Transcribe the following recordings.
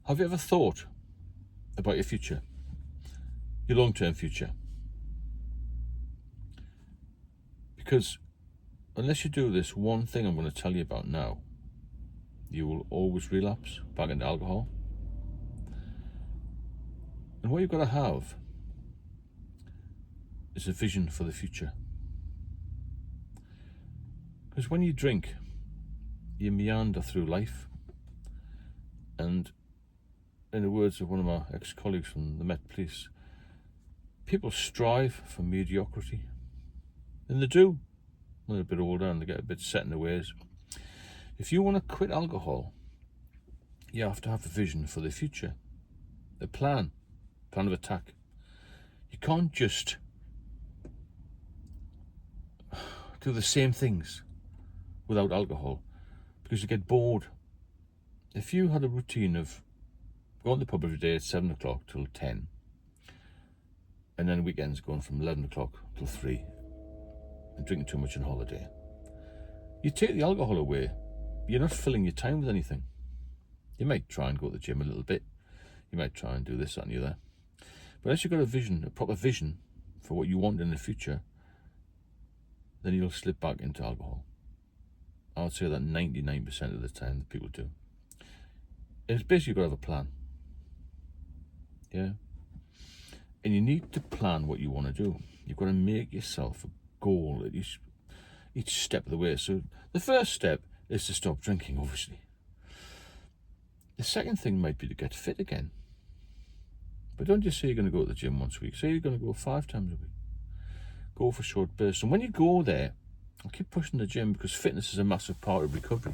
Have you ever thought about your future, your long-term future? Because unless you do this one thing I'm going to tell you about now, you will always relapse back into alcohol. And what you've got to have is a vision for the future. Because when you drink, you meander through life. And in the words of one of my ex-colleagues from the Met Police, people strive for mediocrity. And they do. When they're a bit older and they get a bit set in their ways. If you want to quit alcohol, you have to have a vision for the future. A plan of attack. You can't just do the same things without alcohol because you get bored. If you had a routine of going to the pub every day at 7 o'clock till 10, and then weekends going from 11 o'clock till 3, and drinking too much on holiday, you take the alcohol away, you're not filling your time with anything. You might try and go to the gym a little bit, you might try and do this, that and the other, but unless you've got a vision, a proper vision for what you want in the future, then you'll slip back into alcohol. I would say that 99% of the time that people do. It's basically you've got to have a plan. Yeah? And you need to plan what you want to do. You've got to make yourself a goal at each step of the way. So the first step is to stop drinking, obviously. The second thing might be to get fit again. But don't just say you're going to go to the gym once a week. Say you're going to go 5 times a week. Go for short bursts. And when you go there, I'll keep pushing the gym because fitness is a massive part of recovery.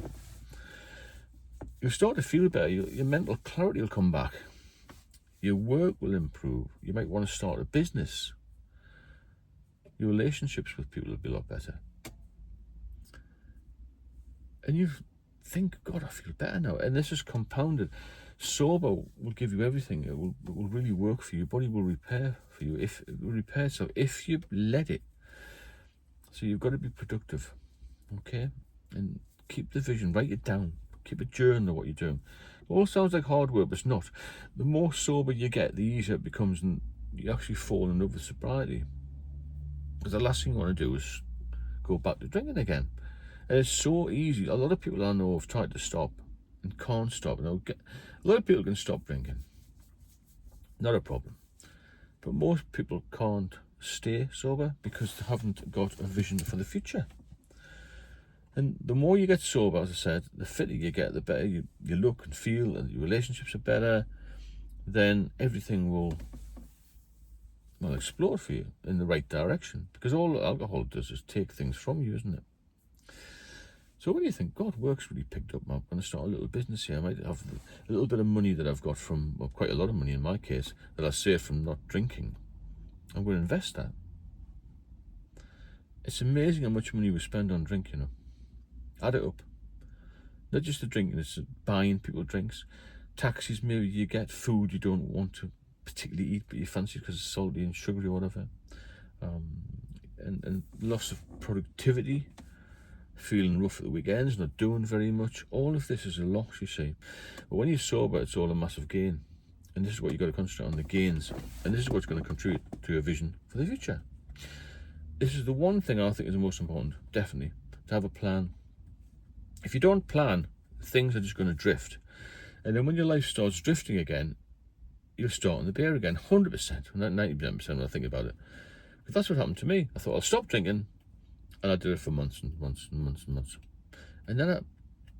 You'll start to feel better. Your mental clarity will come back. Your work will improve. You might want to start a business. Your relationships with people will be a lot better. And you think, God, I feel better now. And this is compounded. Sober will give you everything. It will really work for you. Your body will repair for you. It will repair itself if you let it. So you've got to be productive, okay? And keep the vision. Write it down. Keep a journal of what you're doing. It all sounds like hard work, but it's not. The more sober you get, the easier it becomes, and you actually fall in love with sobriety. Because the last thing you want to do is go back to drinking again. And it's so easy. A lot of people I know have tried to stop and can't stop. A lot of people can stop drinking. Not a problem. But most people can't stay sober because they haven't got a vision for the future. And the more you get sober, as I said, the fitter you get, the better you look and feel, and your relationships are better, then everything will explode for you in the right direction. Because all alcohol does is take things from you, isn't it? So when you think, God, work's really picked up, I'm going to start a little business here. I might have a little bit of money that I've got from, well, quite a lot of money in my case, that I saved from not drinking. I'm going to invest that. It's amazing how much money we spend on drink, you know. Add it up. Not just the drinking, it's buying people drinks. Taxis, maybe you get food you don't want to particularly eat, but you fancy because it's salty and sugary or whatever. And loss of productivity, feeling rough at the weekends, not doing very much. All of this is a loss, you see. But when you're sober, it's all a massive gain. And this is what you've got to concentrate on, the gains. And this is what's going to contribute to your vision for the future. This is the one thing I think is the most important, definitely, to have a plan. If you don't plan, things are just going to drift. And then when your life starts drifting again, you'll start on the beer again, 100%, not 90% when I think about it. But that's what happened to me. I thought, I'll stop drinking. And I did it for months and months and months and months. And then I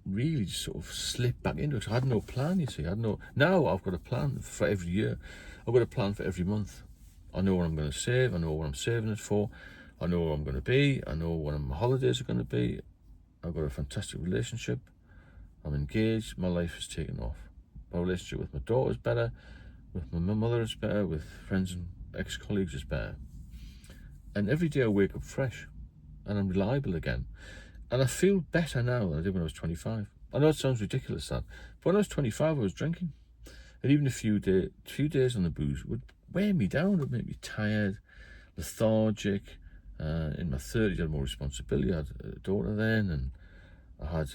really just sort of slipped back into it. So I had no plan, you see. Now I've got a plan for every year. I've got a plan for every month. I know what I'm going to save. I know what I'm saving it for. I know where I'm going to be. I know when my holidays are going to be. I've got a fantastic relationship. I'm engaged. My life is taken off. My relationship with my daughter is better. With my mother is better. With friends and ex-colleagues is better. And every day I wake up fresh. And I'm reliable again. And I feel better now than I did when I was 25. I know it sounds ridiculous, that. But when I was 25, I was drinking. And even a few days on the booze would wear me down. It would make me tired, lethargic. In my 30s, I had more responsibility. I had a daughter then, and I had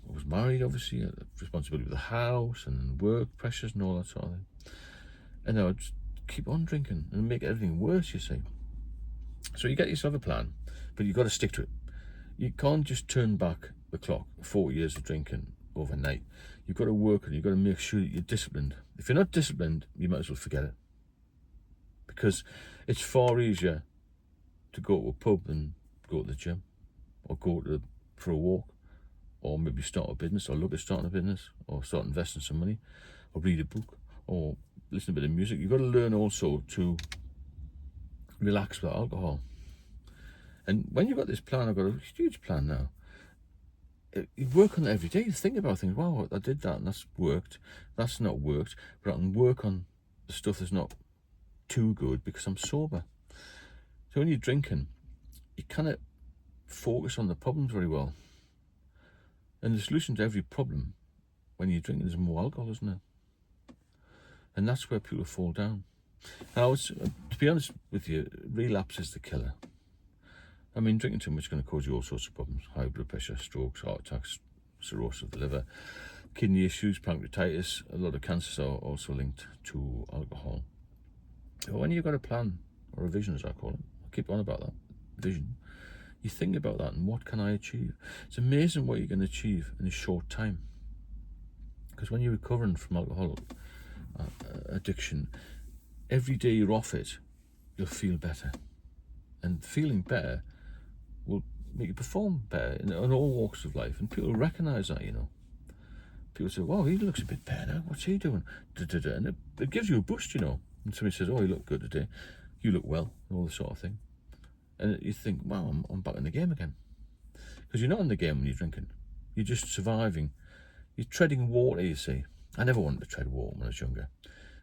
I was married, obviously, responsibility with the house and work pressures and all that sort of thing. And I would just keep on drinking and make everything worse, you see. So you get yourself a plan, but you've got to stick to it. You can't just turn back the clock 40 years of drinking overnight. You've got to work on it. You've got to make sure that you're disciplined. If you're not disciplined, you might as well forget it. Because it's far easier to go to a pub than go to the gym, or go for a walk, or maybe start a business, or look at starting a business, or start investing some money, or read a book, or listen to a bit of music. You've got to learn also to relax without alcohol. And when you've got this plan, I've got a huge plan now. You work on it every day. You think about things. Wow, I did that and that's worked. That's not worked. But I can work on the stuff that's not too good because I'm sober. So when you're drinking, you kind of focus on the problems very well. And the solution to every problem when you're drinking is more alcohol, isn't it? And that's where people fall down. Now, to be honest with you, relapse is the killer. I mean, drinking too much is going to cause you all sorts of problems. High blood pressure, strokes, heart attacks, cirrhosis of the liver, kidney issues, pancreatitis. A lot of cancers are also linked to alcohol. But when you've got a plan, or a vision as I call it, I keep on about that, vision, you think about that and what can I achieve? It's amazing what you can achieve in a short time. Because when you're recovering from alcohol addiction, every day you're off it, you'll feel better. And feeling better will make you perform better in all walks of life. And people recognise that, you know. People say, wow, he looks a bit better now. What's he doing? And it gives you a boost, you know. And somebody says, oh, you look good today. You look well, and all this sort of thing. And you think, wow, I'm back in the game again. Because you're not in the game when you're drinking. You're just surviving. You're treading water, you see. I never wanted to tread water when I was younger.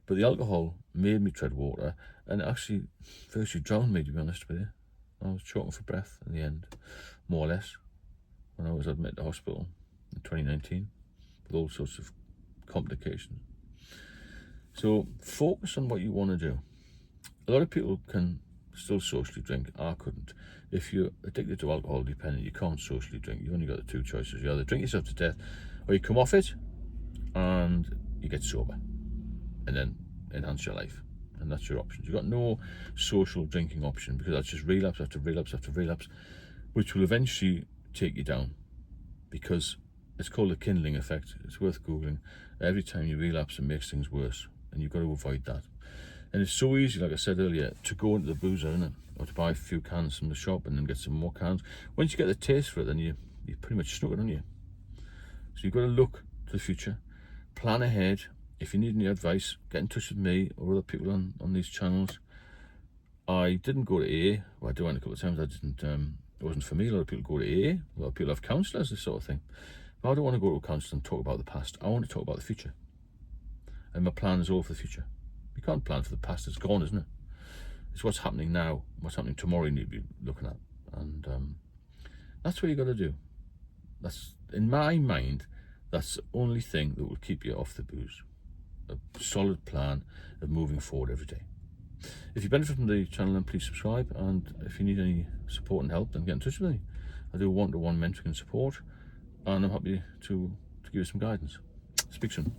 But the alcohol made me tread water, and actually virtually drowned me, to be honest with you. I was choking for breath in the end, more or less, when I was admitted to hospital in 2019 with all sorts of complications. So focus on what you want to do. A lot of people can still socially drink. I couldn't. If you're addicted to alcohol dependent, you can't socially drink. You've only got the two choices. You either drink yourself to death, or you come off it and you get sober and then enhance your life. And that's your options. You've got no social drinking option, because that's just relapse after relapse after relapse, which will eventually take you down, because it's called the kindling effect. It's worth Googling. Every time you relapse, it makes things worse, and you've got to avoid that. And it's so easy, like I said earlier, to go into the boozer, isn't it? Or to buy a few cans from the shop and then get some more cans. Once you get the taste for it, then you pretty much snuck it, on you. So you've got to look to the future, plan ahead. If you need any advice, get in touch with me or other people on these channels. I didn't go to AA. Well, I went a couple of times. It wasn't for me. A lot of people go to AA. A lot of people have counsellors, this sort of thing. But I don't want to go to a counsellor and talk about the past. I want to talk about the future. And my plan is all for the future. You can't plan for the past. It's gone, isn't it? It's what's happening now. What's happening tomorrow you need to be looking at. And that's what you got to do. That's, in my mind, that's the only thing that will keep you off the booze. A solid plan of moving forward every day. If you benefit from the channel, then please subscribe, and if you need any support and help, then get in touch with me. I do one-to-one mentoring and support, and I'm happy to give you some guidance. Speak soon.